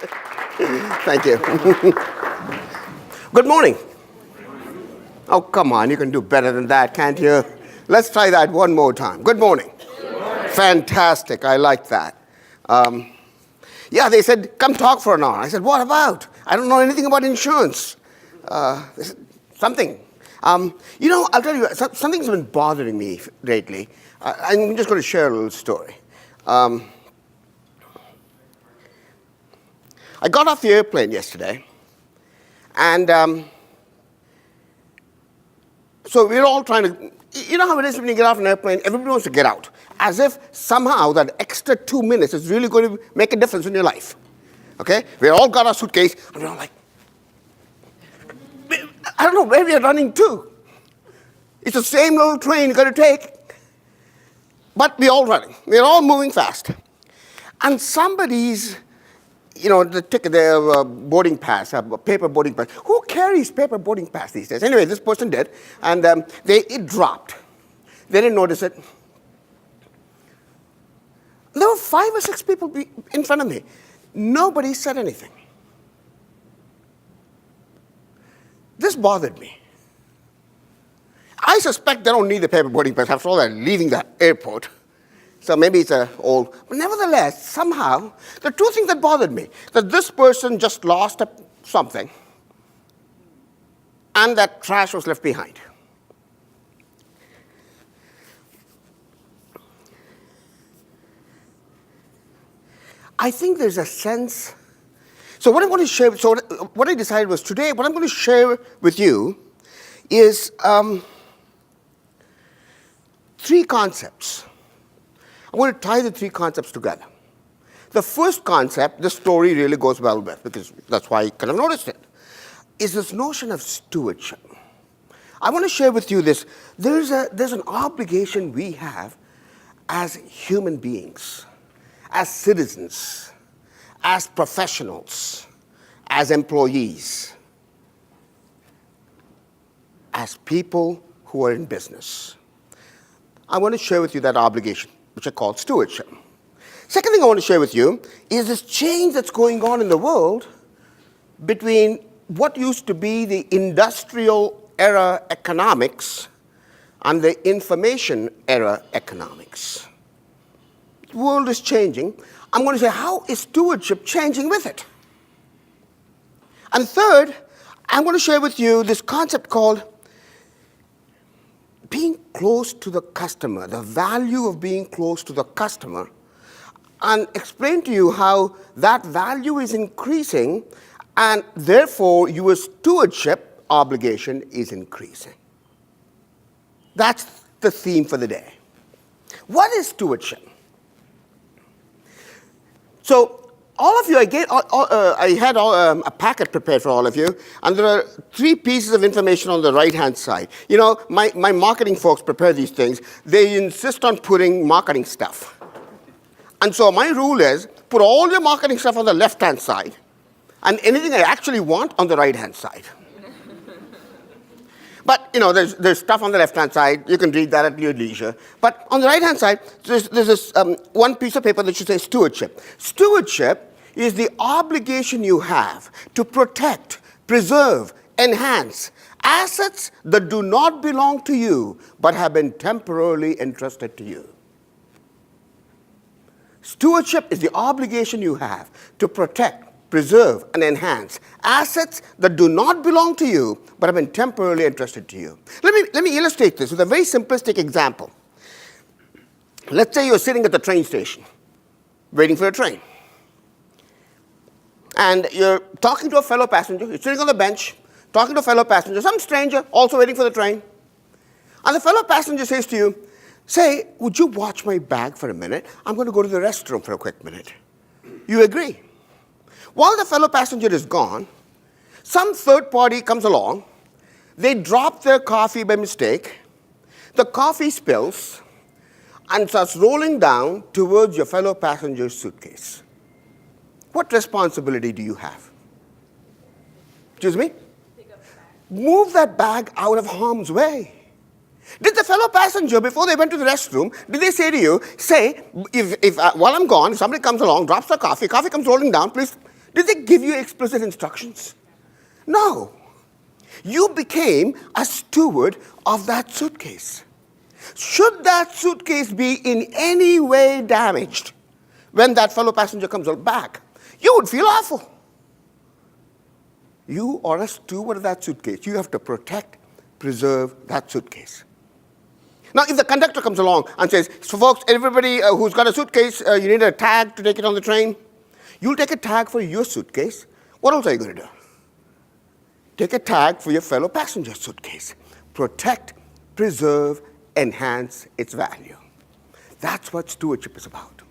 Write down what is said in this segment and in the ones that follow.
Thank you. Good morning. Oh, come on, you can do better than that, can't you? Let's try that one more time. Good morning. Good morning. Fantastic, I like that. Yeah, they said, come talk for an hour. I said, what about? I don't know anything about insurance. They said, something. I'll tell you, something's been bothering me lately. I'm just going to share a little story. I got off the airplane yesterday, and so we're all trying to, you know how it is when you get off an airplane, everybody wants to get out, as if somehow that extra 2 minutes is really going to make a difference in your life. Okay? We all got our suitcase, and we're all like, I don't know where we are running to. It's the same little train you've got to take, but we're all running. We're all moving fast. And somebody's, the ticket, their boarding pass, a paper boarding pass. Who carries paper boarding pass these days? Anyway, this person did, and it dropped. They didn't notice it. There were 5 or 6 people in front of me. Nobody said anything. This bothered me. I suspect they don't need the paper boarding pass. After all, they're leaving the airport. So maybe it's old. But nevertheless, somehow, there are 2 things that bothered me. That this person just lost something, and that trash was left behind. I think there's a sense. So what I'm going to share, what I decided was today, what I'm going to share with you is 3 concepts. I'm going to tie the 3 concepts together. The first concept, this story really goes well with, because that's why I kind of noticed it, is this notion of stewardship. I want to share with you this. There's an obligation we have as human beings, as citizens, as professionals, as employees, as people who are in business. I want to share with you that obligation, which I call stewardship. Second thing I want to share with you is this change that's going on in the world between what used to be the industrial era economics and the information era economics. The world is changing. I'm going to say, how is stewardship changing with it? And third, I'm going to share with you this concept called being close to the customer, the value of being close to the customer, and explain to you how that value is increasing, and therefore your stewardship obligation is increasing. That's the theme for the day. What is stewardship? So all of you, I had a packet prepared for all of you, and there are 3 pieces of information on the right-hand side. My marketing folks prepare these things. They insist on putting marketing stuff. And so my rule is, put all your marketing stuff on the left-hand side, and anything I actually want on the right-hand side. But, there's stuff on the left-hand side. You can read that at your leisure. But on the right-hand side, there's this 1 piece of paper that should say stewardship. Stewardship is the obligation you have to protect, preserve, enhance assets that do not belong to you, but have been temporarily entrusted to you. Stewardship is the obligation you have to protect, preserve, and enhance assets that do not belong to you, but have been temporarily entrusted to you. Let me illustrate this with a very simplistic example. Let's say you're sitting at the train station, waiting for a train. And you're talking to a fellow passenger. You're sitting on the bench, talking to a fellow passenger, some stranger, also waiting for the train. And the fellow passenger says to you, say, would you watch my bag for a minute? I'm going to go to the restroom for a quick minute. You agree. While the fellow passenger is gone, some third party comes along. They drop their coffee by mistake. The coffee spills and starts rolling down towards your fellow passenger's suitcase. What responsibility do you have? Excuse me? Pick up the bag. Move that bag out of harm's way. Did the fellow passenger, before they went to the restroom, did they say to you, say, if while I'm gone, if somebody comes along, drops the coffee comes rolling down, please Did they give you explicit instructions? No. You became a steward of that suitcase. Should that suitcase be in any way damaged when that fellow passenger comes back, you would feel awful. You are a steward of that suitcase. You have to protect, preserve that suitcase. Now, if the conductor comes along and says, so folks, everybody who's got a suitcase, you need a tag to take it on the train. You'll take a tag for your suitcase. What else are you going to do? Take a tag for your fellow passenger's suitcase. Protect, preserve, enhance its value. That's what stewardship is about.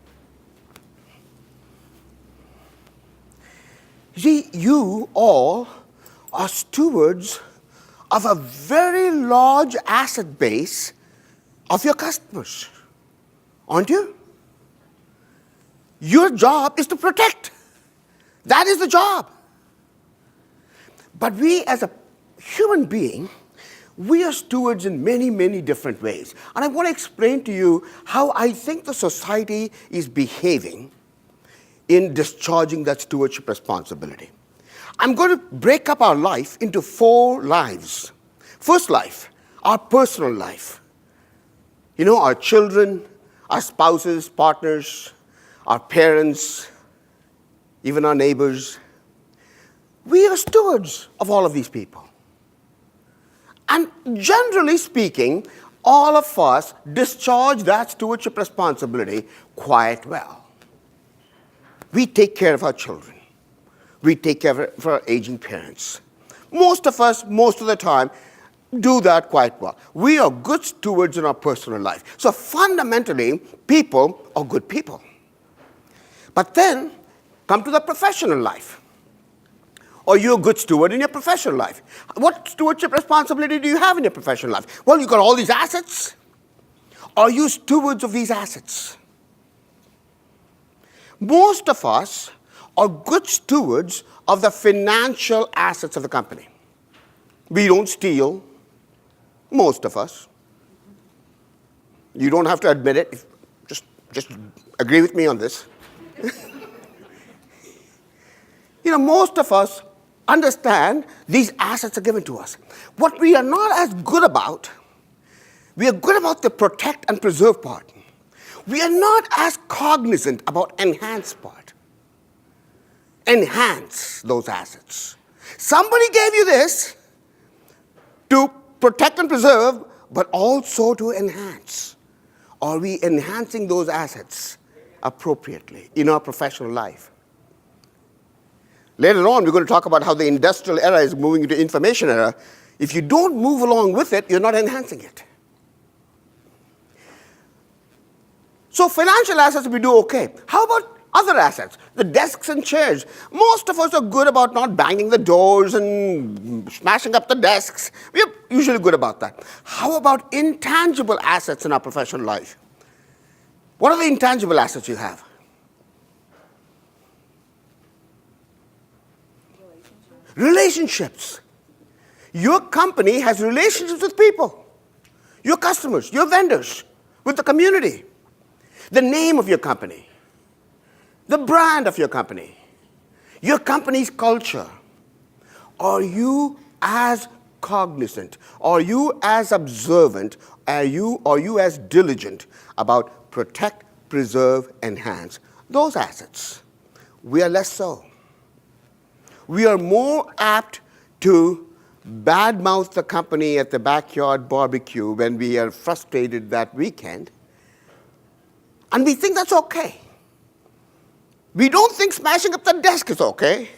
See, you all are stewards of a very large asset base of your customers, aren't you? Your job is to protect. That is the job. But we as a human being, we are stewards in many, many different ways. And I want to explain to you how I think the society is behaving in discharging that stewardship responsibility. I'm going to break up our life into 4 lives. First life, our personal life. You know, our children, our spouses, partners, our parents, even our neighbors. We are stewards of all of these people. And generally speaking, all of us discharge that stewardship responsibility quite well. We take care of our children. We take care of our aging parents. Most of us, most of the time, do that quite well. We are good stewards in our personal life. So fundamentally, people are good people. But then, come to the professional life. Are you a good steward in your professional life? What stewardship responsibility do you have in your professional life? Well, you've got all these assets. Are you stewards of these assets? Most of us are good stewards of the financial assets of the company. We don't steal, most of us. You don't have to admit it. Just agree with me on this. You know, most of us understand these assets are given to us. What we are not as good about, we are good about the protect and preserve part. We are not as cognizant about enhance part. Enhance those assets. Somebody gave you this to protect and preserve, but also to enhance. Are we enhancing those assets appropriately in our professional life? Later on, we're going to talk about how the industrial era is moving into information era. If you don't move along with it, you're not enhancing it. So financial assets, we do okay. How about other assets? The desks and chairs. Most of us are good about not banging the doors and smashing up the desks. We're usually good about that. How about intangible assets in our professional life? What are the intangible assets you have? Relationships. Your company has relationships with people, your customers, your vendors, with the community. The name of your company, the brand of your company's culture. Are you as cognizant? Are you as observant? Are you as diligent about protect, preserve, enhance those assets? We are less so. We are more apt to badmouth the company at the backyard barbecue when we are frustrated that weekend. And we think that's okay. We don't think smashing up the desk is okay.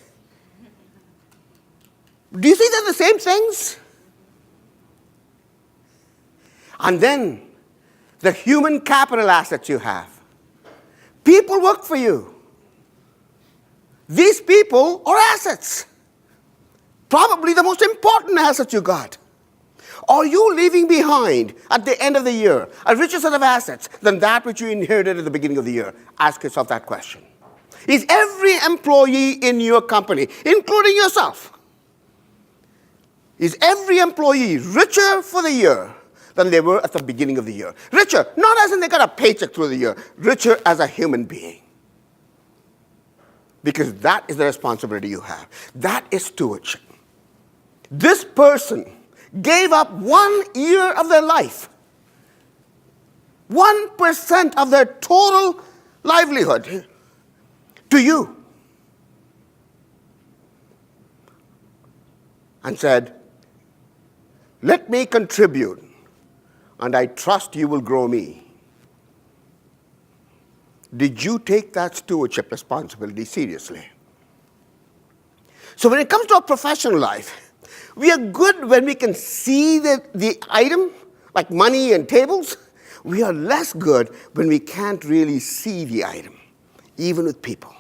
Do you see they're the same things? And then, the human capital assets you have. People work for you. These people are assets. Probably the most important asset you got. Are you leaving behind at the end of the year a richer set of assets than that which you inherited at the beginning of the year? Ask yourself that question. Is every employee in your company, including yourself, is every employee richer for the year than they were at the beginning of the year? Richer, not as in they got a paycheck through the year, richer as a human being. because that is the responsibility you have. That is stewardship. This person gave up 1 year of their life, 1% of their total livelihood to you, and said, let me contribute, and I trust you will grow me. Did you take that stewardship responsibility seriously? So when it comes to our professional life, we are good when we can see the item, like money and tables. We are less good when we can't really see the item, even with people.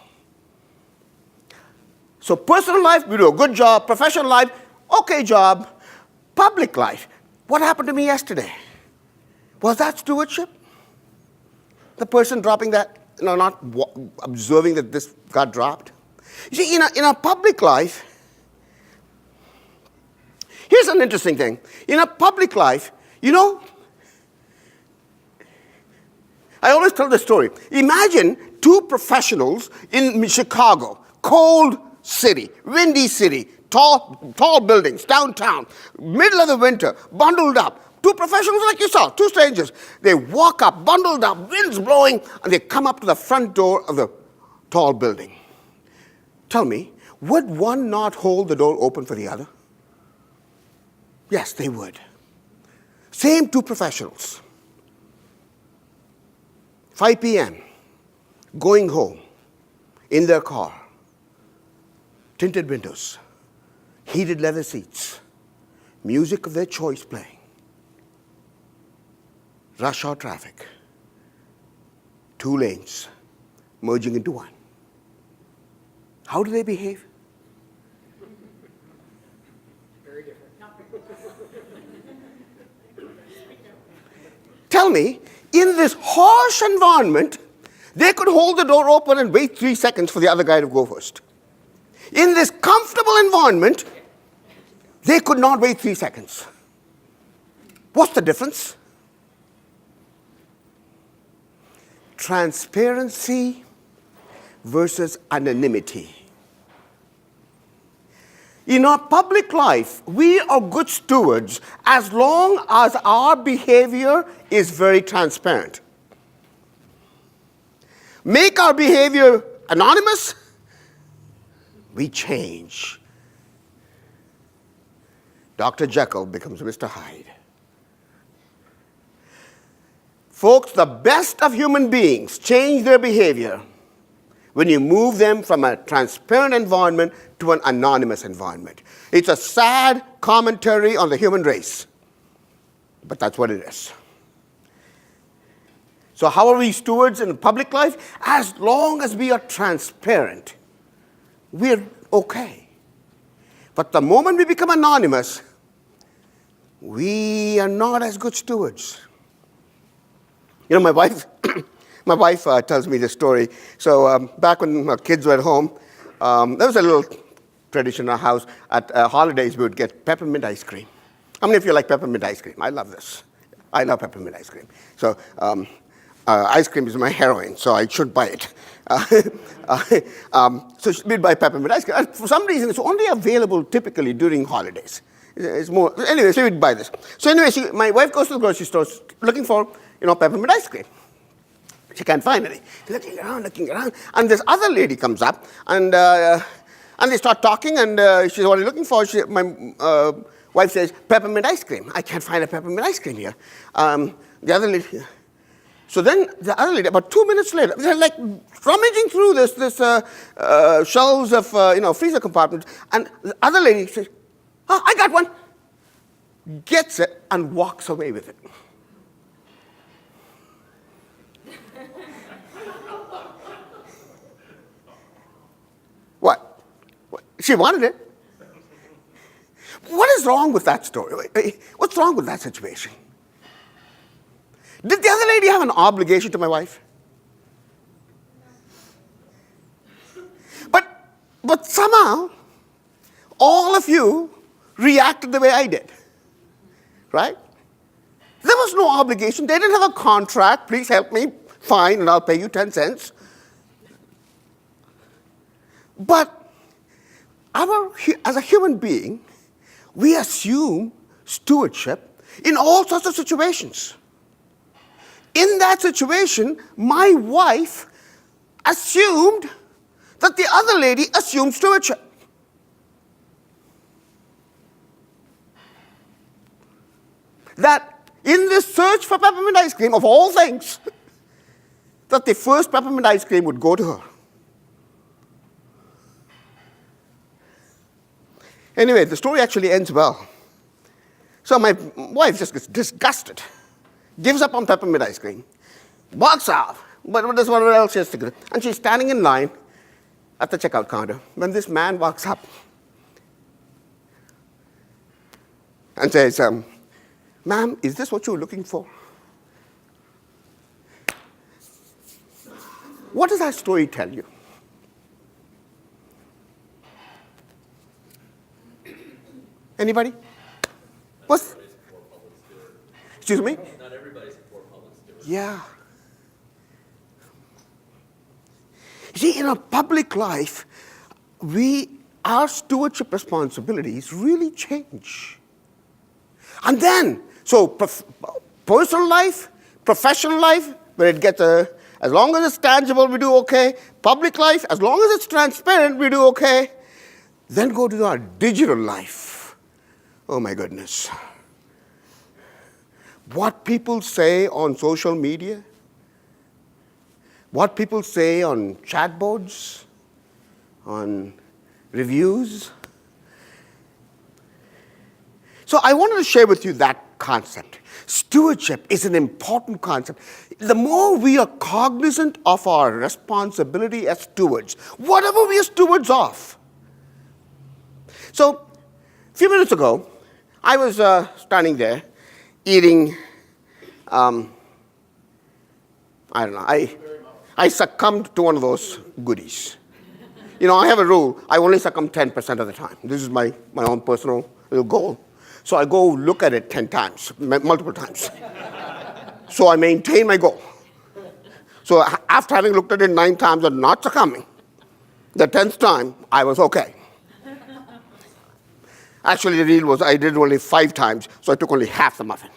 So personal life, we do a good job. Professional life, okay job. Public life, what happened to me yesterday? Was that stewardship? The person dropping that, not observing that this got dropped? You see, in a public life, here's an interesting thing. In a public life, I always tell this story. Imagine two professionals in Chicago, cold city, windy city, tall buildings, downtown, middle of the winter, bundled up. Two professionals like you saw, two strangers. They walk up, bundled up, wind's blowing, and they come up to the front door of the tall building. Tell me, would one not hold the door open for the other? Yes, they would. Same two professionals. 5 p.m., going home, in their car, tinted windows, heated leather seats, music of their choice playing, rush hour traffic, 2 lanes merging into one. How do they behave? Very different. Tell me, in this harsh environment, they could hold the door open and wait 3 seconds for the other guy to go first. In this comfortable environment, they could not wait 3 seconds. What's the difference? Transparency versus anonymity. In our public life, we are good stewards as long as our behavior is very transparent. Make our behavior anonymous, we change. Dr. Jekyll becomes Mr. Hyde. Folks, the best of human beings change their behavior when you move them from a transparent environment to an anonymous environment. It's a sad commentary on the human race, but that's what it is. So how are we stewards in public life? As long as we are transparent, we're okay. But the moment we become anonymous, we are not as good stewards. My wife tells me this story. So back when my kids were at home, there was a little tradition in our house. At holidays, we would get peppermint ice cream. How many of you like peppermint ice cream? I love this. I love peppermint ice cream. So ice cream is my heroin, so I should buy it. So we'd buy peppermint ice cream. For some reason, it's only available typically during holidays. It's more. Anyway, so we'd buy this. So anyway, my wife goes to the grocery store looking for peppermint ice cream. She can't find any. She's looking around, and this other lady comes up, and they start talking, and she says, what are you looking for? My wife says, peppermint ice cream. I can't find a peppermint ice cream here. The other lady, so then the other lady, about 2 minutes later, they're like rummaging through this shelves of freezer compartments, and the other lady says, oh, I got one. Gets it and walks away with it. What? She wanted it. What is wrong with that story? What's wrong with that situation? Did the other lady have an obligation to my wife? But somehow, all of you reacted the way I did. Right? There was no obligation. They didn't have a contract. Please help me. Fine, and I'll pay you 10 cents. But as a human being, we assume stewardship in all sorts of situations. In that situation, my wife assumed that the other lady assumed stewardship. That in this search for peppermint ice cream, of all things, that the first peppermint ice cream would go to her. Anyway, the story actually ends well. So my wife just gets disgusted, gives up on peppermint ice cream, walks out, but there's one else she has to do. And she's standing in line at the checkout counter when this man walks up and says, ma'am, is this what you're looking for? What does that story tell you? Anybody? What's? Excuse me? Not everybody's a poor public steward. Yeah. You see, in our public life, our stewardship responsibilities really change. And then, so personal life, professional life, where it gets as long as it's tangible, we do okay. Public life, as long as it's transparent, we do okay. Then go to our digital life. Oh my goodness. What people say on social media, what people say on chat boards, on reviews. So I wanted to share with you that concept. Stewardship is an important concept. The more we are cognizant of our responsibility as stewards, whatever we are stewards of. So a few minutes ago, I was standing there eating, I don't know, I succumbed to one of those goodies. You know, I have a rule, I only succumb 10% of the time. This is my own personal little goal. So I go look at it 10 times, multiple times. So I maintain my goal. So after having looked at it 9 times and not succumbing, the 10th time, I was okay. Actually, the deal was I did only 5 times, so I took only half the muffin.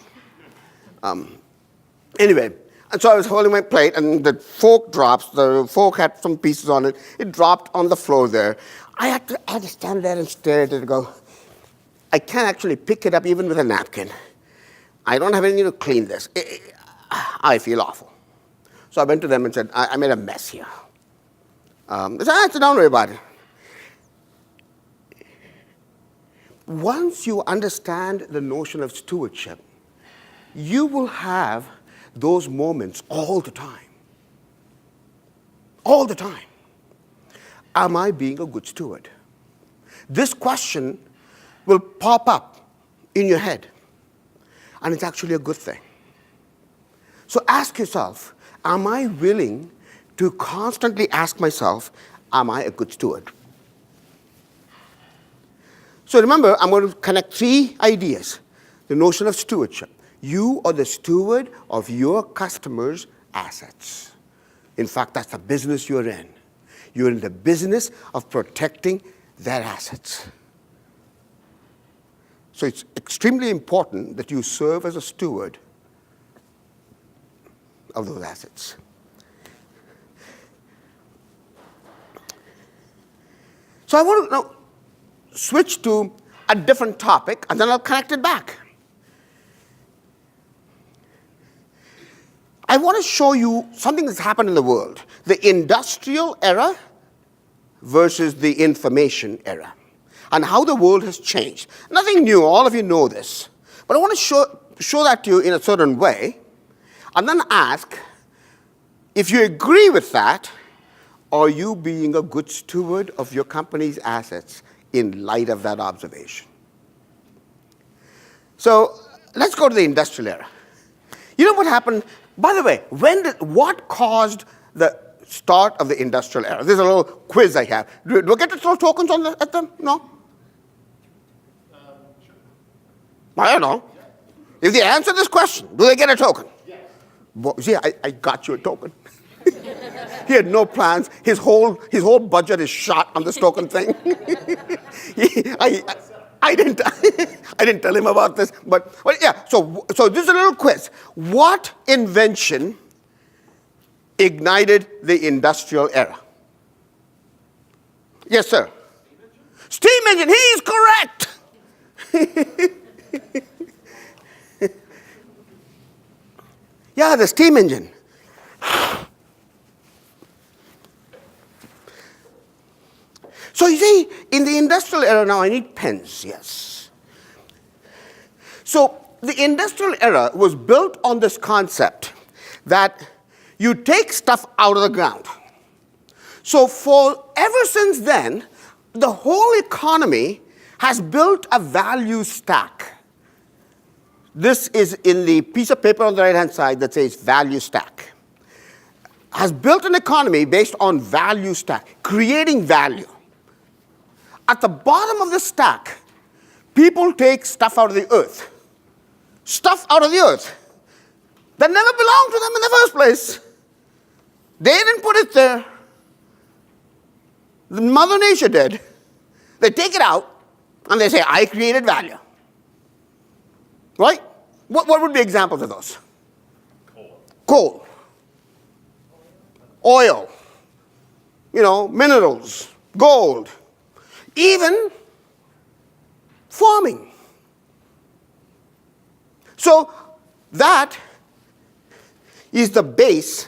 Anyway, and so I was holding my plate, and the fork drops. The fork had some pieces on it. It dropped on the floor there. I had to stand there and stare at it and go, I can't actually pick it up even with a napkin. I don't have anything to clean this. I feel awful. So I went to them and said, I made a mess here. They said, don't worry about it. Once you understand the notion of stewardship, you will have those moments all the time. All the time. Am I being a good steward? This question will pop up in your head, and it's actually a good thing. So ask yourself, am I willing to constantly ask myself, am I a good steward? So remember, I'm going to connect 3 ideas. The notion of stewardship. You are the steward of your customers' assets. In fact, that's the business you're in. You're in the business of protecting their assets. So it's extremely important that you serve as a steward of those assets. So I want to now switch to a different topic, and then I'll connect it back. I want to show you something that's happened in the world. The industrial era versus the information era, and how the world has changed. Nothing new, all of you know this. But I want to show that to you in a certain way, and then ask, if you agree with that, are you being a good steward of your company's assets in light of that observation? So let's go to the industrial era. You know what happened? By the way, what caused the start of the industrial era? There's a little quiz I have. Do I get to throw tokens at them? No? Sure. I don't know. If they answer this question, do they get a token? Yes. Well, see, I got you a token. He had no plans. His whole budget is shot on this token thing. I didn't tell him about this, but yeah. So this is a little quiz. What invention ignited the industrial era? Yes, sir. Steam engine. He is correct. Yeah, the steam engine. So you see, in the industrial era now, I need pens, yes. So the industrial era was built on this concept that you take stuff out of the ground. So ever since then, the whole economy has built a value stack. This is in the piece of paper on the right-hand side that says value stack. Has built an economy based on value stack, creating value. At the bottom of the stack, people take stuff out of the earth. Stuff out of the earth that never belonged to them in the first place. They didn't put it there. The Mother Nature did. They take it out and they say, I created value. Right? What would be examples of those? Coal. Oil. Minerals. Gold. Even farming. So that is the base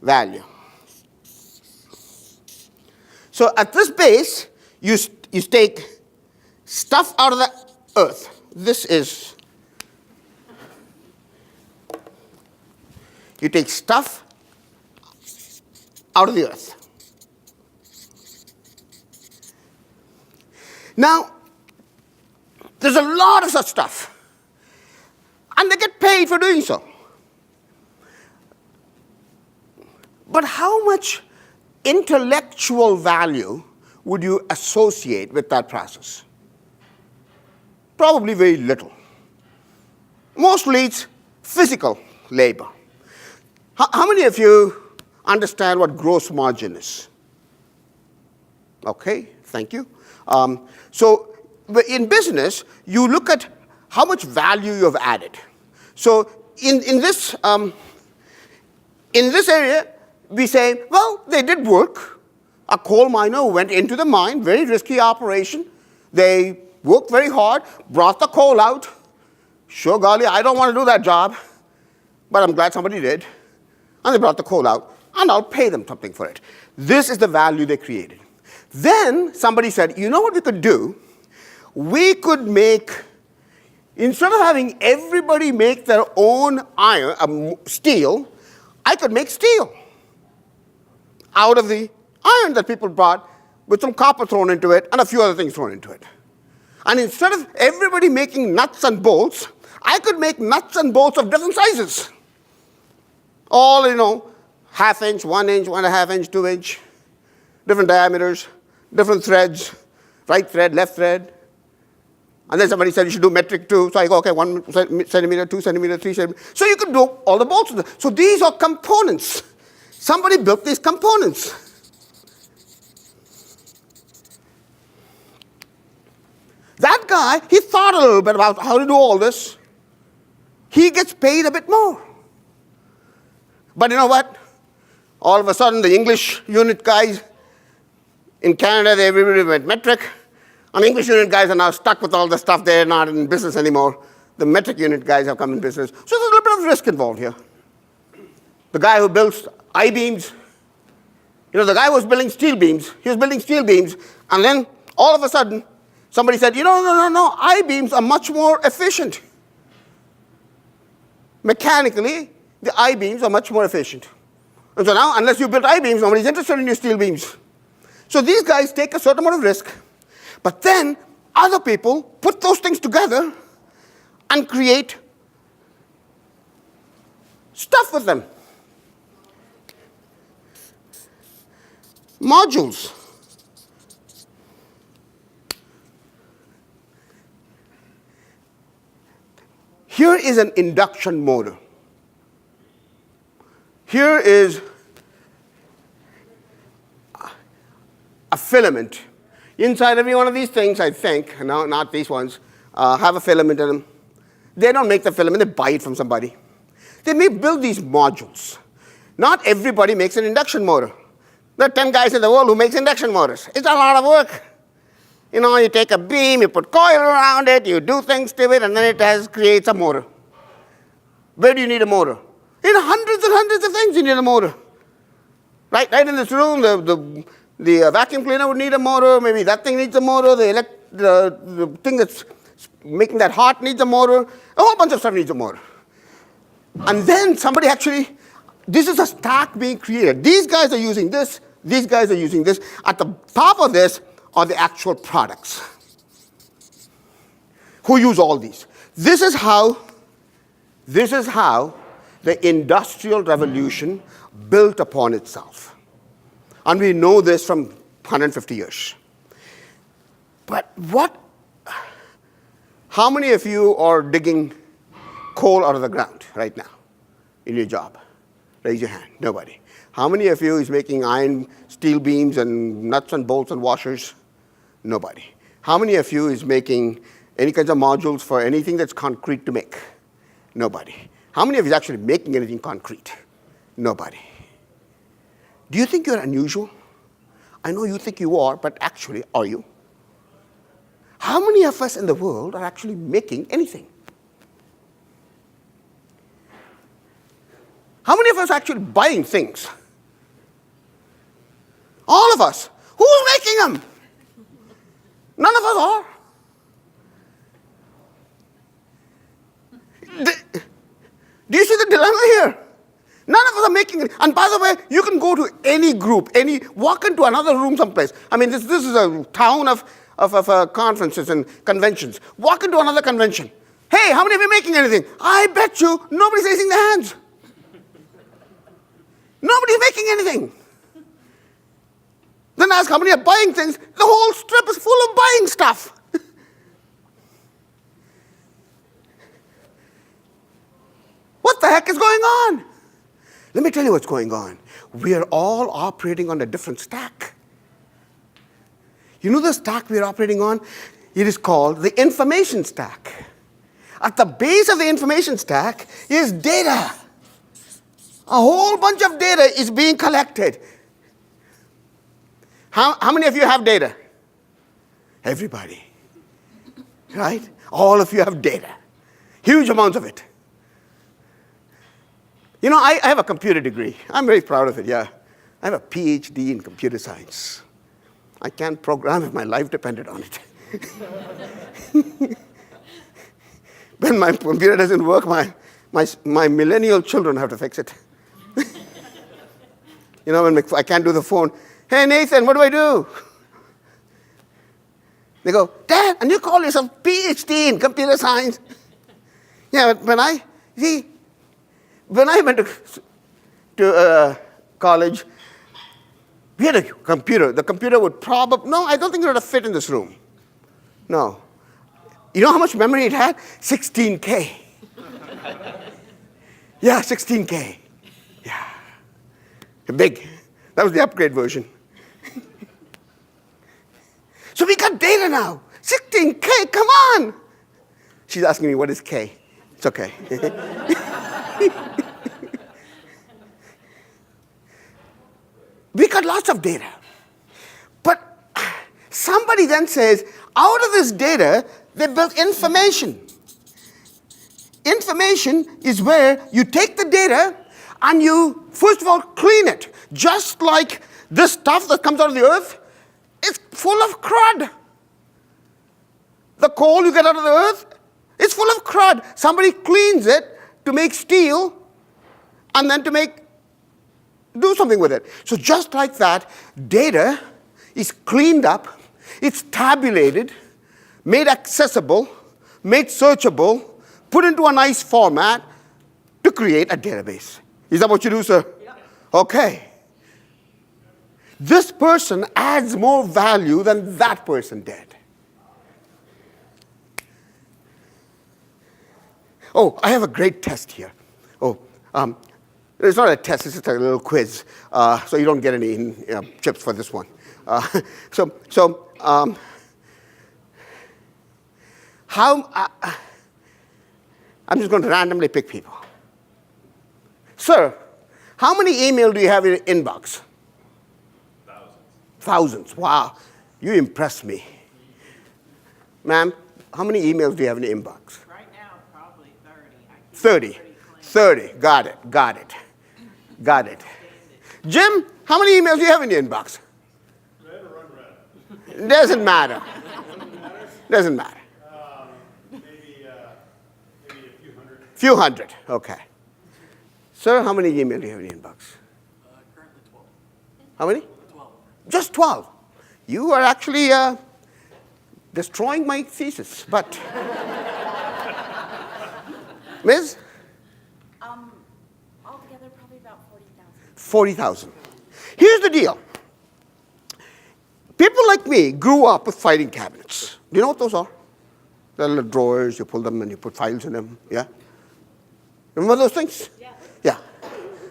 value. So at this base, you take stuff out of the earth. This is, you take stuff out of the earth. Now, there's a lot of such stuff, and they get paid for doing so. But how much intellectual value would you associate with that process? Probably very little. Mostly it's physical labor. How many of you understand what gross margin is? Okay, thank you. So in business, you look at how much value you have added. So in this area, we say, well, they did work. A coal miner went into the mine, very risky operation. They worked very hard, brought the coal out. Sure, golly, I don't want to do that job, but I'm glad somebody did. And they brought the coal out, and I'll pay them something for it. This is the value they created. Then somebody said, you know what we could do? We could make, instead of having everybody make their own steel, I could make steel out of the iron that people brought with some copper thrown into it and a few other things thrown into it. And instead of everybody making nuts and bolts, I could make nuts and bolts of different sizes. All, half inch, 1 inch, 1.5 inch, 2 inch, different diameters, different threads, right thread, left thread. And then somebody said you should do metric too. So I go, okay, 1 centimeter, 2 centimeter, 3 centimeter. So you could do all the bolts. So these are components. Somebody built these components. That guy, he thought a little bit about how to do all this. He gets paid a bit more. But you know what? All of a sudden, the English unit guys in Canada, everybody went metric. And the English unit guys are now stuck with all the stuff. They're not in business anymore. The metric unit guys have come in business. So there's a little bit of risk involved here. The guy who builds I-beams, the guy was building steel beams. He was building steel beams. And then all of a sudden, somebody said, no, I-beams are much more efficient. Mechanically, the I-beams are much more efficient. And so now, unless you build I-beams, nobody's interested in your steel beams. So these guys take a certain amount of risk. But then other people put those things together and create stuff with them. Modules. Here is an induction motor. Here is filament. Inside every one of these things, I think, no, not these ones, have a filament in them. They don't make the filament, they buy it from somebody. They may build these modules. Not everybody makes an induction motor. There are 10 guys in the world who makes induction motors. It's a lot of work. You know, you take a beam, you put coil around it, you do things to it, and then it creates a motor. Where do you need a motor? In hundreds and hundreds of things you need a motor. Right in this room, the vacuum cleaner would need a motor, maybe that thing needs a motor, the thing that's making that hot needs a motor, a whole bunch of stuff needs a motor. And then somebody actually, this is a stack being created. These guys are using this, these guys are using this. At the top of this are the actual products. Who use all these? This is how the Industrial Revolution built upon itself. And we know this from 150 years. But how many of you are digging coal out of the ground right now in your job? Raise your hand. Nobody. How many of you is making iron, steel beams and nuts and bolts and washers? Nobody. How many of you is making any kinds of modules for anything that's concrete to make? Nobody. How many of you is actually making anything concrete? Nobody. Do you think you're unusual? I know you think you are, but actually, are you? How many of us in the world are actually making anything? How many of us are actually buying things? All of us. Who's making them? None of us are. Do you see the dilemma here? None of us are making it. And by the way, you can go to any group, walk into another room someplace. I mean, this is a town of conferences and conventions. Walk into another convention. Hey, how many of you making anything? I bet you nobody's raising their hands. Nobody's making anything. Then ask how many are buying things. The whole strip is full of buying stuff. What the heck is going on? Let me tell you what's going on. We are all operating on a different stack. You know the stack we are operating on? It is called the information stack. At the base of the information stack is data. A whole bunch of data is being collected. How many of you have data? Everybody. Right? All of you have data. Huge amounts of it. You know, I have a computer degree. I'm very proud of it, yeah. I have a PhD in computer science. I can't program if my life depended on it. When my computer doesn't work, my millennial children have to fix it. You know, when I can't do the phone, hey, Nathan, what do I do? They go, Dad, and you call yourself PhD in computer science? Yeah, but when I went to college, we had a computer. The computer would probably, no, I don't think it would have fit in this room. No. You know how much memory it had? 16K. Yeah, 16K. Yeah. Big. That was the upgrade version. So we got data now. 16K, come on. She's asking me, what is K? It's okay. We got lots of data. But somebody then says, out of this data, they built information. Information is where you take the data and you, first of all, clean it. Just like this stuff that comes out of the earth is full of crud. The coal you get out of the earth, it's full of crud. Somebody cleans it to make steel and then to do something with it. So just like that, data is cleaned up, it's tabulated, made accessible, made searchable, put into a nice format to create a database. Is that what you do, sir? Yeah. Okay. This person adds more value than that person did. Oh, I have a great test here. It's not a test, it's just a little quiz, so you don't get any chips for this one. I'm just going to randomly pick people. Sir, how many email do you have in your inbox? Thousands. Thousands. Wow, you impress me. Ma'am, how many emails do you have in your inbox? Right now, probably 30. I keep 30. pretty clean. 30. Got it. Got it. Got it. Jim, how many emails do you have in your inbox? Red or unread? Doesn't matter. Doesn't matter. Maybe a few hundred. Few hundred. Okay. Sir, how many emails do you have in your inbox? Currently 12. How many? 12. Just 12. You are actually destroying my thesis. But, Ms.? Altogether, probably about 40,000. 40,000. Here's the deal. People like me grew up with filing cabinets. Do you know what those are? The little drawers, you pull them and you put files in them, yeah? Remember those things? Yeah. Yeah.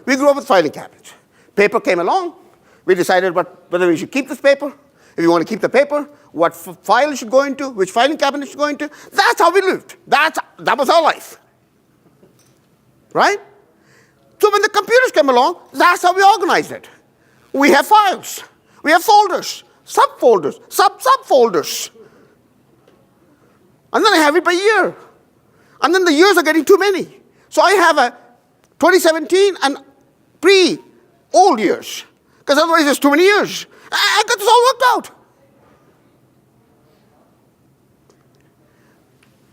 We grew up with filing cabinets. Paper came along. We decided whether we should keep this paper. If you want to keep the paper, what file it should go into, which filing cabinet it should go into. That's how we lived. That was our life. Right? So when the computers came along, that's how we organized it. We have files. We have folders, subfolders, subfolders. And then I have it by year. And then the years are getting too many. So I have a 2017 and pre-old years. Because otherwise there's too many years. I got this all worked out.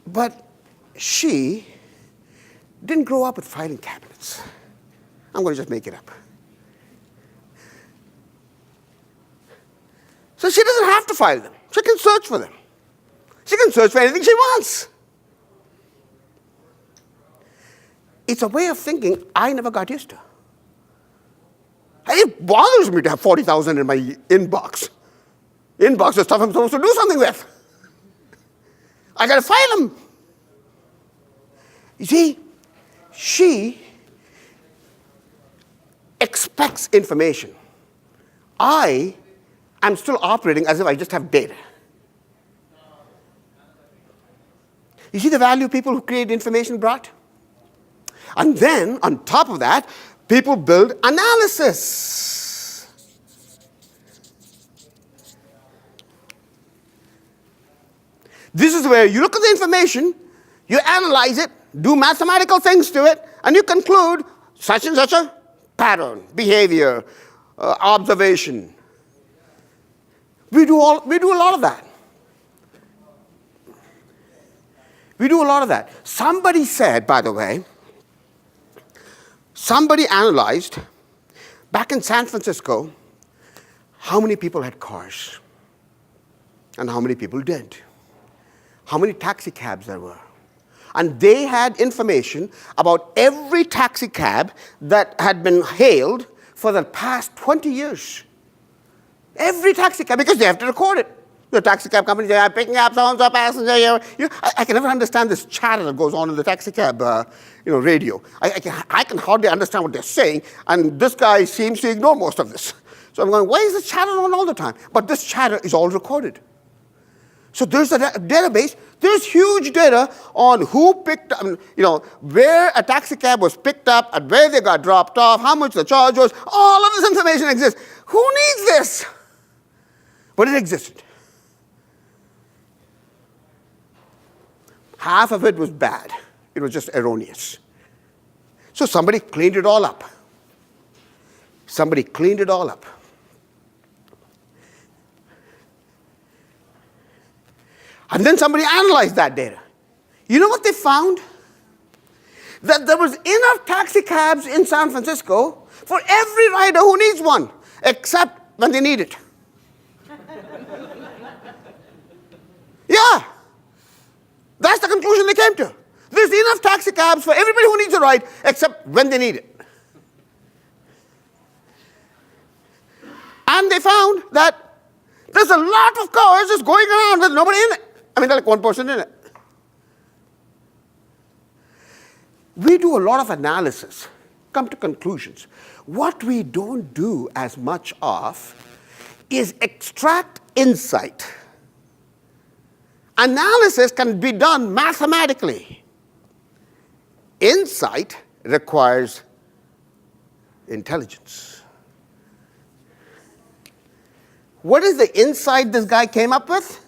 But she didn't grow up with filing cabinets. I'm going to just make it up. So she doesn't have to file them. She can search for them. She can search for anything she wants. It's a way of thinking I never got used to. It bothers me to have 40,000 in my inbox. Inbox is stuff I'm supposed to do something with. I got to file them. You see, she expects information. I am still operating as if I just have data. You see the value people who create information brought? And then, on top of that, people build analysis. This is where you look at the information, you analyze it, do mathematical things to it, and you conclude such and such a pattern, behavior, observation. We do a lot of that. We do a lot of that. Somebody said, by the way, somebody analyzed back in San Francisco how many people had cars and how many people did, how many taxi cabs there were. And they had information about every taxi cab that had been hailed for the past 20 years. Every taxi cab, because they have to record it. The taxi cab company, they are picking up so-and-so passenger. I can never understand this chatter that goes on in the taxi cab radio. I can hardly understand what they're saying, and this guy seems to ignore most of this. So I'm going, why is this chatter on all the time? But this chatter is all recorded. So there's a database. There's huge data on who picked up, where a taxi cab was picked up, and where they got dropped off, how much the charge was. All of this information exists. Who needs this? But it existed. Half of it was bad. It was just erroneous. So somebody cleaned it all up. Somebody cleaned it all up. And then somebody analyzed that data. You know what they found? That there was enough taxi cabs in San Francisco for every rider who needs one, except when they need it. Yeah. That's the conclusion they came to. There's enough taxi cabs for everybody who needs a ride, except when they need it. And they found that there's a lot of cars just going around with nobody in it. I mean, there's like one person in it. We do a lot of analysis, come to conclusions. What we don't do as much of is extract insight. Analysis can be done mathematically. Insight requires intelligence. What is the insight this guy came up with?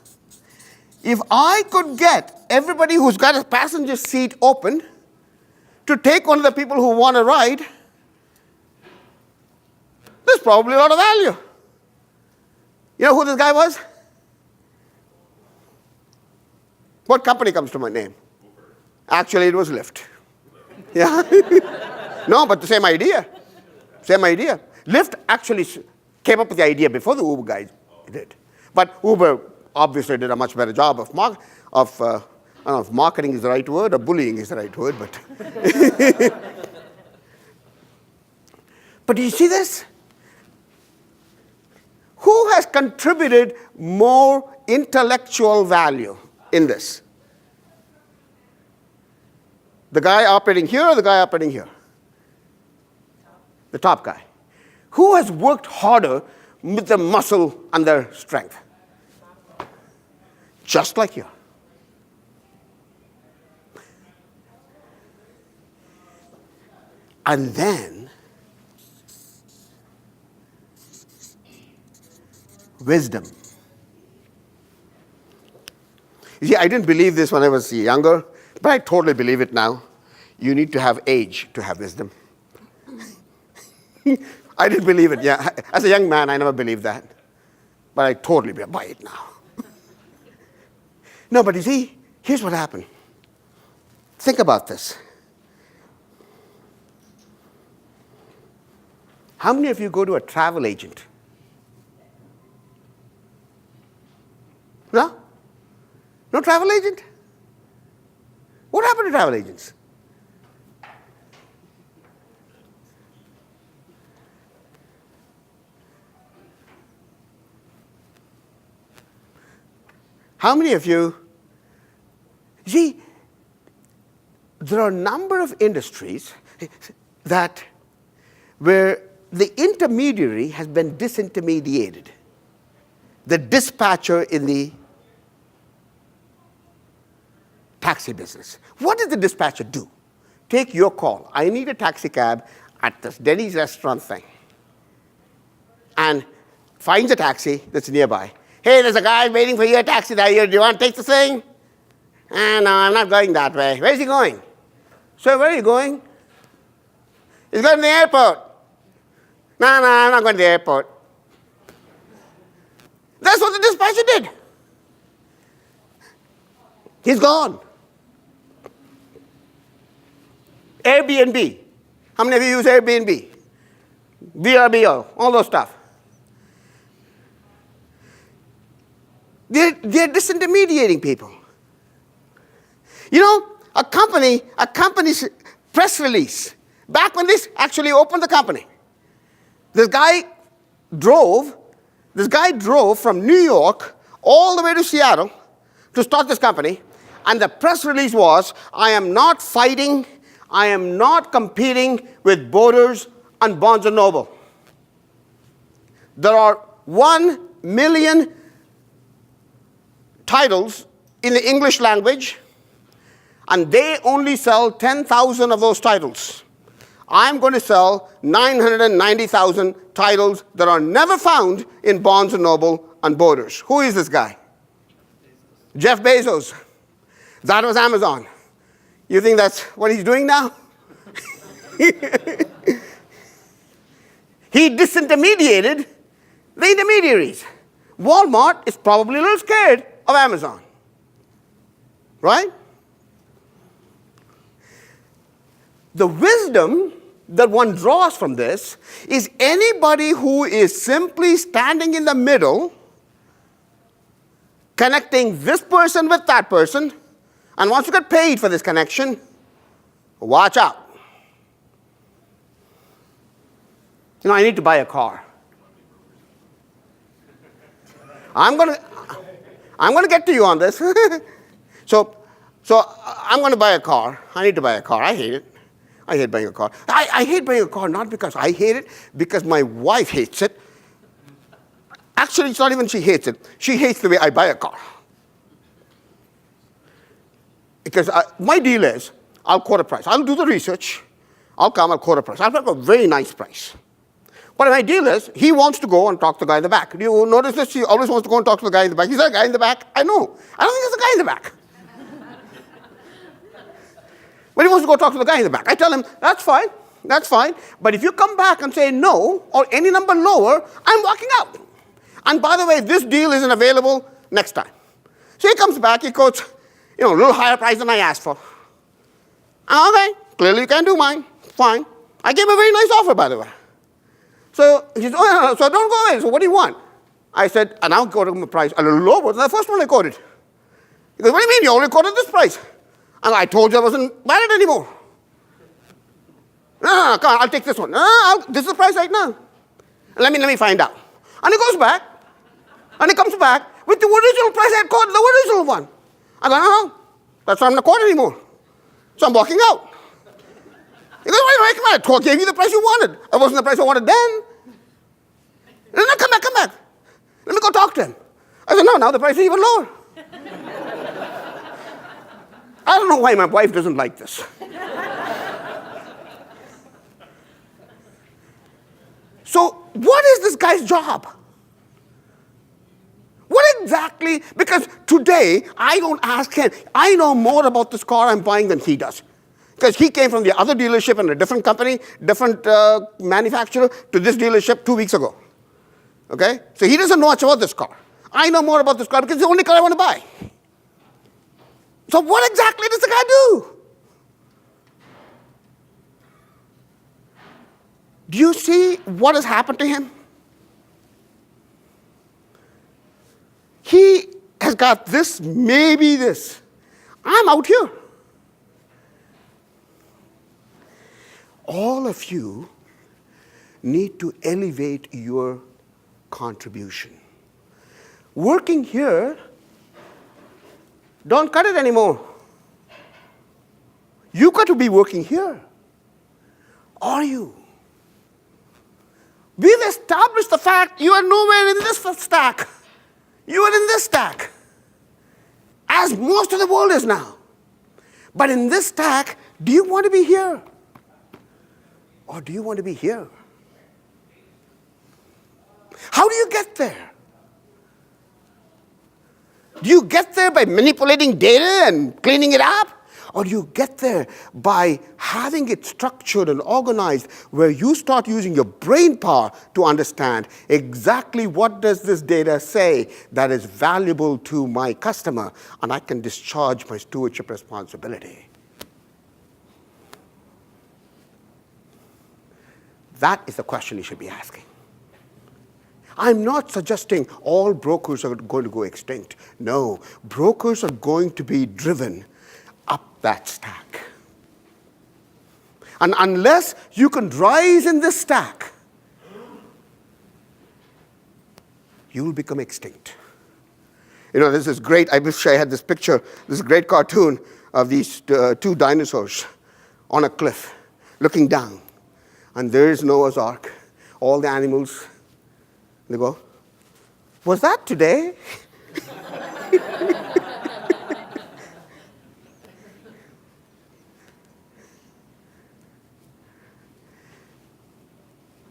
If I could get everybody who's got a passenger seat open to take one of the people who want a ride, there's probably a lot of value. You know who this guy was? What company comes to my name? Actually, it was Lyft. Yeah? No, but the same idea. Same idea. Lyft actually came up with the idea before the Uber guys did. But Uber obviously did a much better job of I don't know if marketing is the right word or bullying is the right word, but. But do you see this? Who has contributed more intellectual value in this? The guy operating here or the guy operating here? The top guy. Who has worked harder with their muscle and their strength? Just like here. And then, wisdom. You see, I didn't believe this when I was younger, but I totally believe it now. You need to have age to have wisdom. I didn't believe it, yeah. As a young man, I never believed that. But I totally buy it now. No, but you see, here's what happened. Think about this. How many of you go to a travel agent? No? No travel agent? What happened to travel agents? How many of you, see, there are a number of industries that where the intermediary has been disintermediated. The dispatcher in the taxi business. What does the dispatcher do? Take your call. I need a taxi cab at this Denny's restaurant thing. And finds a taxi that's nearby. Hey, there's a guy waiting for your taxi there. Do you want to take the thing? No, I'm not going that way. Where's he going? Sir, where are you going? He's going to the airport. No, I'm not going to the airport. That's what the dispatcher did. He's gone. Airbnb. How many of you use Airbnb? VRBO, all those stuff. They're disintermediating people. You know, a company's press release, back when this actually opened the company, this guy drove from New York all the way to Seattle to start this company, and the press release was, I am not fighting, I am not competing with Borders and Barnes & Noble. There are 1 million titles in the English language, and they only sell 10,000 of those titles. I'm going to sell 990,000 titles that are never found in Barnes & Noble and Borders. Who is this guy? Jeff Bezos. That was Amazon. You think that's what he's doing now? He disintermediated the intermediaries. Walmart is probably a little scared of Amazon. Right? The wisdom that one draws from this is anybody who is simply standing in the middle, connecting this person with that person, and once you get paid for this connection, watch out. You know, I need to buy a car. I'm going to get to you on this. So I'm going to buy a car. I need to buy a car. I hate it. I hate buying a car. I hate buying a car not because I hate it, because my wife hates it. Actually, it's not even she hates it. She hates the way I buy a car. Because my deal is, I'll quote a price. I'll do the research. I'll quote a price. I'll pick a very nice price. But my deal is, he wants to go and talk to the guy in the back. Do you notice this? He always wants to go and talk to the guy in the back. Is there a guy in the back? I know. I don't think there's a guy in the back. But he wants to go talk to the guy in the back. I tell him, that's fine. That's fine. But if you come back and say no, or any number lower, I'm walking out. And by the way, this deal isn't available next time. So he comes back, he quotes, a little higher price than I asked for. Okay, clearly you can't do mine. Fine. I gave him a very nice offer, by the way. So he said, oh, no, so don't go away. So what do you want? I said, and I'll quote him a price a little lower than the first one I quoted. He goes, what do you mean? You only quoted this price. And I told you I wasn't valid anymore. No, come on, I'll take this one. No, this is the price right now. Let me find out. And he goes back, and he comes back with the original price I had quoted, the original one. I go, no, that's why I'm not quoting anymore. So I'm walking out. He goes, wait, come on, I gave you the price you wanted. It wasn't the price I wanted then. No, come back. Let me go talk to him. I said, no, now the price is even lower. I don't know why my wife doesn't like this. So what is this guy's job? What exactly? Because today, I don't ask him. I know more about this car I'm buying than he does. Because he came from the other dealership in a different company, different manufacturer, to this dealership 2 weeks ago. Okay? So he doesn't know much about this car. I know more about this car because it's the only car I want to buy. So what exactly does the guy do? Do you see what has happened to him? He has got this, maybe this. I'm out here. All of you need to elevate your contribution. Working here, don't cut it anymore. You got to be working here. Are you? We've established the fact you are nowhere in this stack. You are in this stack, as most of the world is now. But in this stack, do you want to be here? Or do you want to be here? How do you get there? Do you get there by manipulating data and cleaning it up? Or do you get there by having it structured and organized where you start using your brain power to understand exactly what does this data say that is valuable to my customer, and I can discharge my stewardship responsibility? That is the question you should be asking. I'm not suggesting all brokers are going to go extinct. No, brokers are going to be driven up that stack. And unless you can rise in this stack, you will become extinct. This is great. I wish I had this picture, this great cartoon of these two dinosaurs on a cliff looking down. And there is Noah's Ark, all the animals. They go, was that today?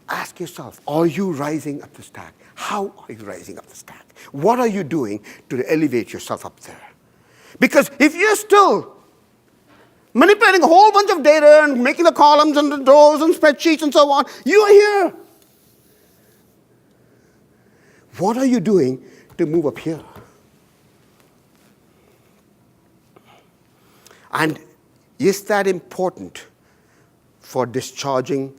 Ask yourself, are you rising up the stack? How are you rising up the stack? What are you doing to elevate yourself up there? Because if you're still manipulating a whole bunch of data and making the columns and the rows and spreadsheets and so on, you are here. What are you doing to move up here? And is that important for discharging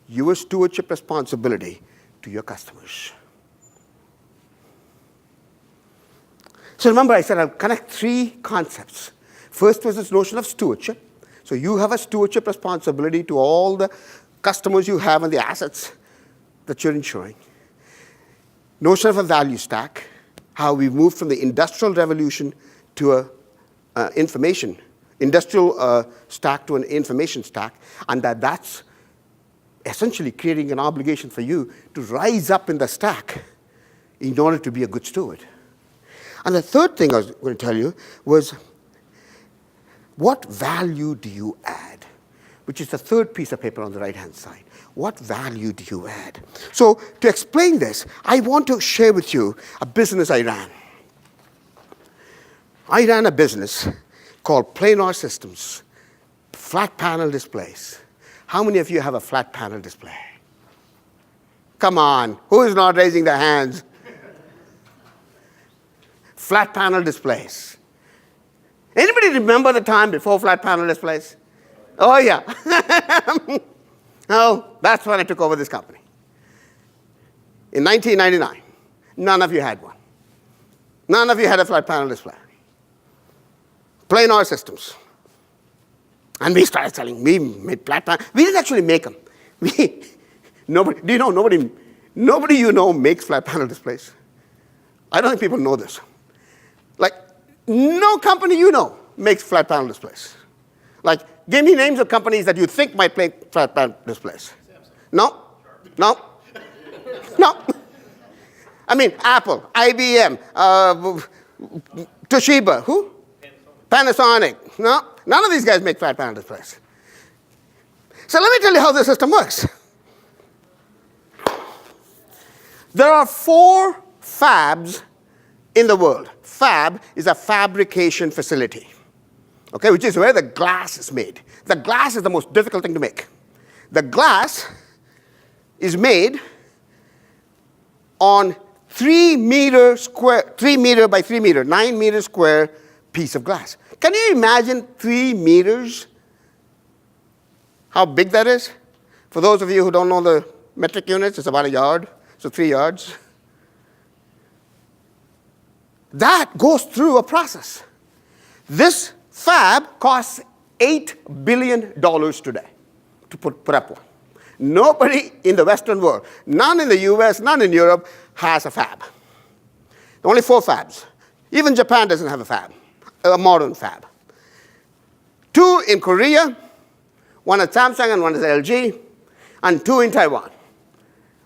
your stewardship responsibility to your customers? So remember, I said I'll connect three concepts. First was this notion of stewardship. So you have a stewardship responsibility to all the customers you have and the assets that you're insuring. Notion of a value stack, how we moved from the industrial revolution to a industrial stack to an information stack, and that's essentially creating an obligation for you to rise up in the stack in order to be a good steward. And the third thing I was going to tell you was, what value do you add? Which is the third piece of paper on the right-hand side. What value do you add? So to explain this, I want to share with you a business I ran. I ran a business called Planar Systems, flat panel displays. How many of you have a flat panel display? Come on, who is not raising their hands? Flat panel displays. Anybody remember the time before flat panel displays? Oh yeah. Oh, that's when I took over this company. In 1999, none of you had one. None of you had a flat panel display. Planar Systems. And we started selling. We made flat panel. We didn't actually make them. Nobody, do you know, nobody you know makes flat panel displays. I don't think people know this. Like, no company you know makes flat panel displays. Like, give me names of companies that you think might make flat panel displays. No? No? No? I mean, Apple, IBM, Toshiba, who? Panasonic. No? None of these guys make flat panel displays. So let me tell you how the system works. There are 4 fabs in the world. Fab is a fabrication facility, okay, which is where the glass is made. The glass is the most difficult thing to make. The glass is made on 3 meter by 3 meter, 9 meter square piece of glass. Can you imagine 3 meters? How big that is? For those of you who don't know the metric units, it's about a yard, so 3 yards. That goes through a process. This fab costs $8 billion today to put up one. Nobody in the Western world, none in the US, none in Europe, has a fab. Only 4 fabs. Even Japan doesn't have a fab, a modern fab. 2 in Korea, 1 at Samsung and 1 at LG, and 2 in Taiwan.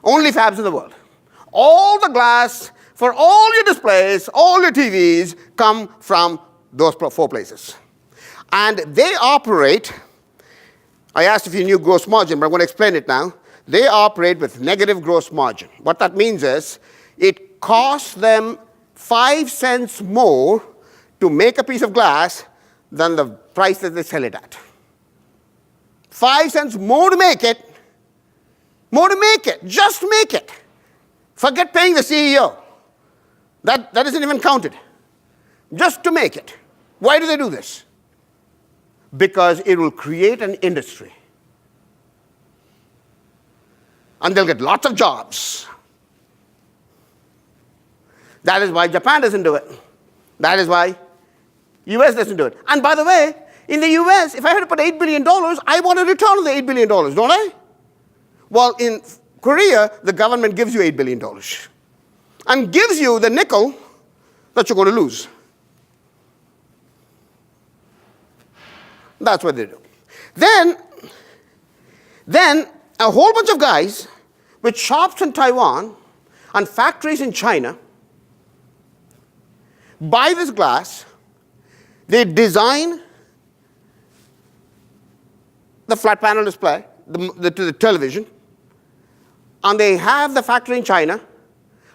Only fabs in the world. All the glass for all your displays, all your TVs come from those 4 places. And they operate, I asked if you knew gross margin, but I'm going to explain it now. They operate with negative gross margin. What that means is it costs them 5 cents more to make a piece of glass than the price that they sell it at. 5 cents more to make it, just make it. Forget paying the CEO. That isn't even counted. Just to make it. Why do they do this? Because it will create an industry. And they'll get lots of jobs. That is why Japan doesn't do it. That is why US doesn't do it. And by the way, in the US, if I had to put $8 billion, I want a return on the $8 billion, don't I? Well, in Korea, the government gives you $8 billion. And gives you the nickel that you're going to lose. That's what they do. Then a whole bunch of guys with shops in Taiwan and factories in China buy this glass, they design the flat panel display, the television, and they have the factory in China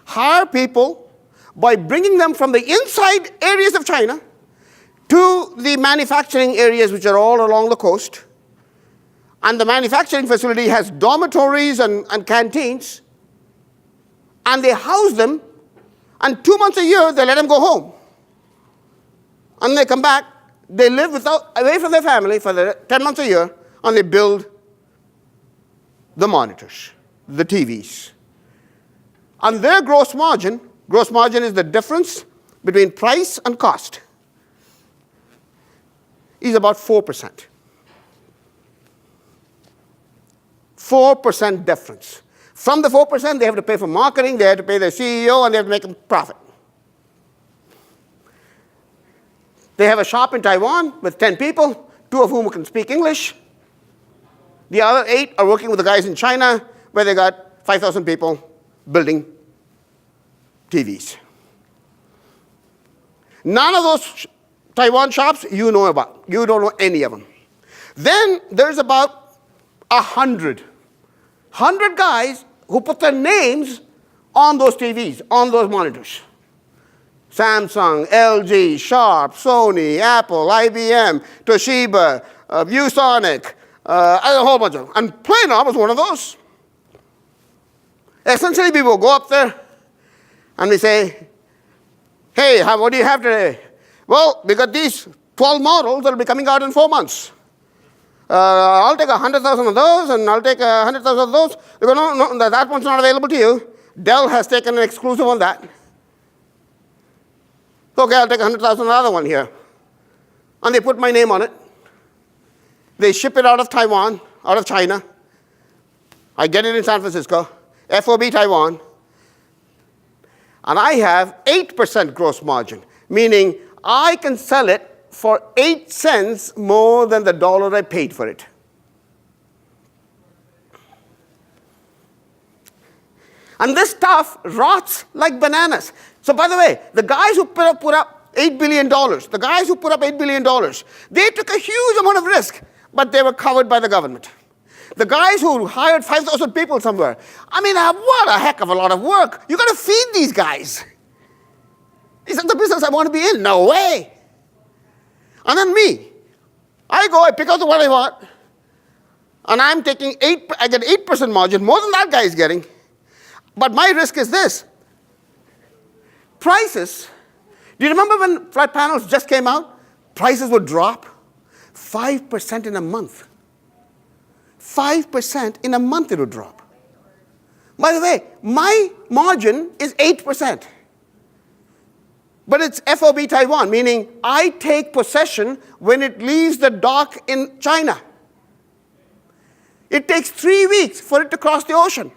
hire people by bringing them from the inside areas of China to the manufacturing areas which are all along the coast. And the manufacturing facility has dormitories and canteens. And they house them, and 2 months a year, they let them go home. And they come back, they live away from their family for 10 months a year, and they build the monitors, the TVs. And their gross margin is the difference between price and cost, is about 4%. 4% difference. From the 4%, they have to pay for marketing, they have to pay their CEO, and they have to make a profit. They have a shop in Taiwan with 10 people, 2 of whom can speak English. The other 8 are working with the guys in China, where they got 5,000 people building TVs. None of those Taiwan shops you know about. You don't know any of them. Then there's about 100 guys who put their names on those TVs, on those monitors. Samsung, LG, Sharp, Sony, Apple, IBM, Toshiba, ViewSonic, a whole bunch of them. And Plano was one of those. Essentially, people go up there and they say, hey, what do you have today? Well, we got these 12 models that will be coming out in 4 months. I'll take 100,000 of those, and I'll take 100,000 of those. They go, no, that one's not available to you. Dell has taken an exclusive on that. Okay, I'll take 100,000 another one here. And they put my name on it. They ship it out of Taiwan, out of China. I get it in San Francisco, FOB Taiwan. And I have 8% gross margin, meaning I can sell it for 8 cents more than the dollar I paid for it. And this stuff rots like bananas. So by the way, the guys who put up $8 billion, they took a huge amount of risk, but they were covered by the government. The guys who hired 5,000 people somewhere, I mean, what a heck of a lot of work. You got to feed these guys. Is that the business I want to be in? No way. And then me, I pick out what I want, and I get 8% margin, more than that guy is getting. But my risk is this. Prices, do you remember when flat panels just came out? Prices would drop 5% in a month. 5% in a month it would drop. By the way, my margin is 8%. But it's FOB Taiwan, meaning I take possession when it leaves the dock in China. It takes 3 weeks for it to cross the ocean.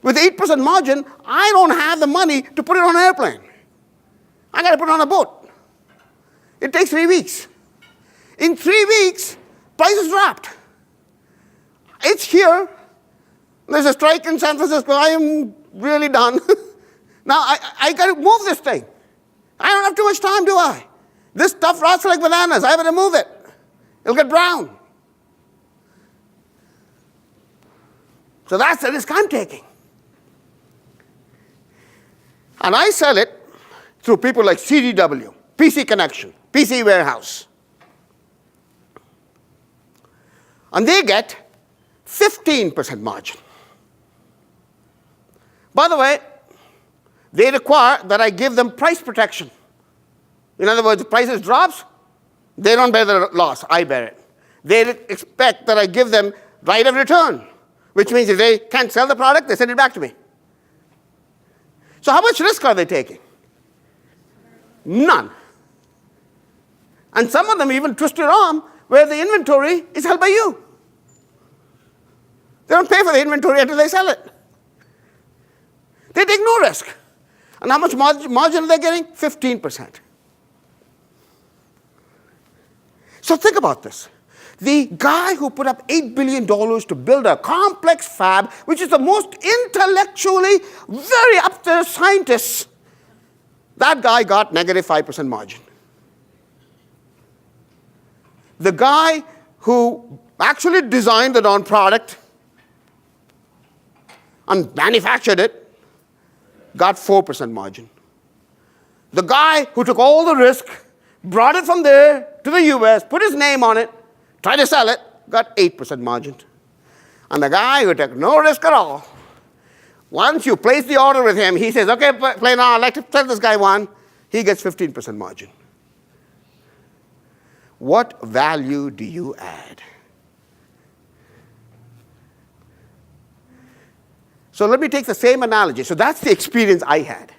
With 8% margin, I don't have the money to put it on an airplane. I got to put it on a boat. It takes 3 weeks. In 3 weeks, prices dropped. It's here. There's a strike in San Francisco. I am really done. Now, I got to move this thing. I don't have too much time, do I? This stuff rots like bananas. I have to move it. It'll get brown. So that's the risk I'm taking. And I sell it through people like CDW, PC Connection, PC Warehouse. And they get 15% margin. By the way, they require that I give them price protection. In other words, if prices drops, they don't bear the loss, I bear it. They expect that I give them right of return, which means if they can't sell the product, they send it back to me. So how much risk are they taking? None. And some of them even twist your arm where the inventory is held by you. They don't pay for the inventory until they sell it. They take no risk. And how much margin are they getting? 15%. So think about this. The guy who put up $8 billion to build a complex fab, which is the most intellectually very up there scientists, that guy got negative 5% margin. The guy who actually designed the darn product and manufactured it got 4% margin. The guy who took all the risk, brought it from there to the US, put his name on it, tried to sell it, got 8% margin. And the guy who took no risk at all, once you place the order with him, he says, okay, Plano, I'd like to sell this guy one, he gets 15% margin. What value do you add? So let me take the same analogy. So that's the experience I had.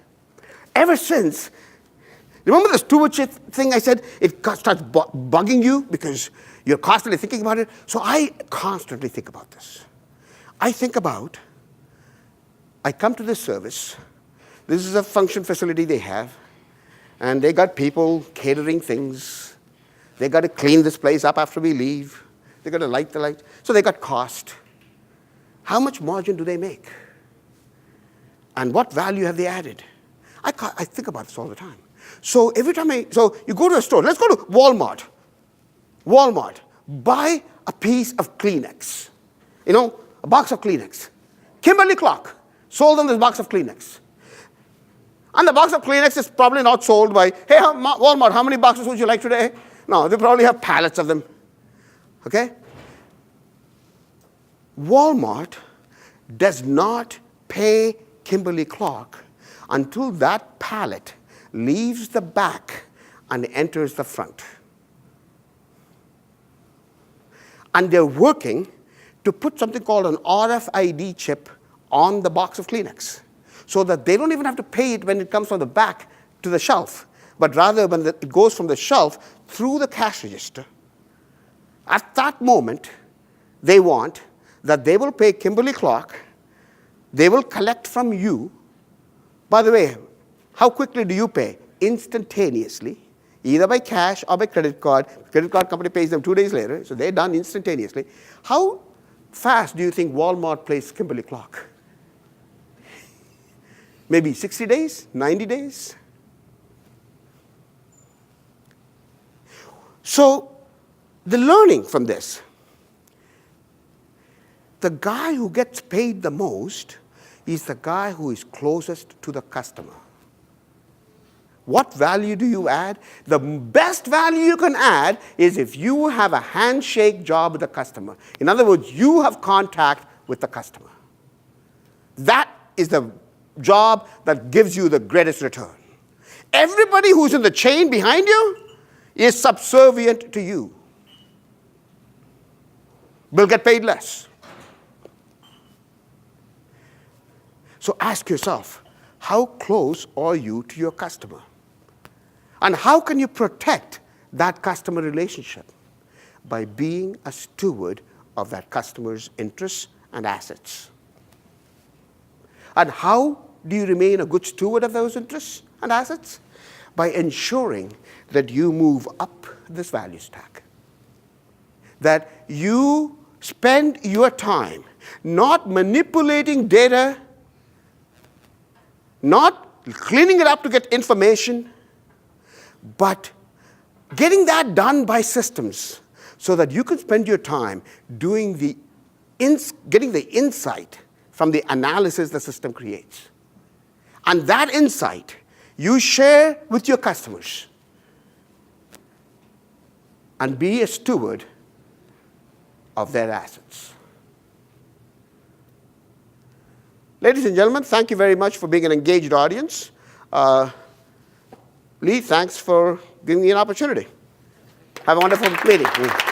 Ever since, remember the stewardship thing I said? It starts bugging you because you're constantly thinking about it. So I constantly think about this. I come to this service. This is a function facility they have. And they got people catering things. They got to clean this place up after we leave. They got to light the light. So they got cost. How much margin do they make? And what value have they added? I think about this all the time. So every time so you go to a store, let's go to Walmart. Walmart, buy a piece of Kleenex. You know, a box of Kleenex. Kimberly-Clark sold them this box of Kleenex. And the box of Kleenex is probably not sold by, hey, Walmart, how many boxes would you like today? No, they probably have pallets of them. Okay? Walmart does not pay Kimberly-Clark until that pallet leaves the back and enters the front. And they're working to put something called an RFID chip on the box of Kleenex, so that they don't even have to pay it when it comes from the back to the shelf, but rather when it goes from the shelf through the cash register. At that moment, they want that they will pay Kimberly-Clark, they will collect from you. By the way, how quickly do you pay? Instantaneously, either by cash or by credit card. Credit card company pays them 2 days later, so they're done instantaneously. How fast do you think Walmart pays Kimberly-Clark? Maybe 60 days, 90 days? So the learning from this, the guy who gets paid the most is the guy who is closest to the customer. What value do you add? The best value you can add is if you have a handshake job with the customer. In other words, you have contact with the customer. That is the job that gives you the greatest return. Everybody who's in the chain behind you is subservient to you. Will get paid less. So ask yourself, how close are you to your customer? And how can you protect that customer relationship? By being a steward of that customer's interests and assets. And how do you remain a good steward of those interests and assets? By ensuring that you move up this value stack. That you spend your time not manipulating data, not cleaning it up to get information, but getting that done by systems so that you can spend your time doing getting the insight from the analysis the system creates. And that insight you share with your customers and be a steward of their assets. Ladies and gentlemen, thank you very much for being an engaged audience. Lee, thanks for giving me an opportunity. Have a wonderful meeting.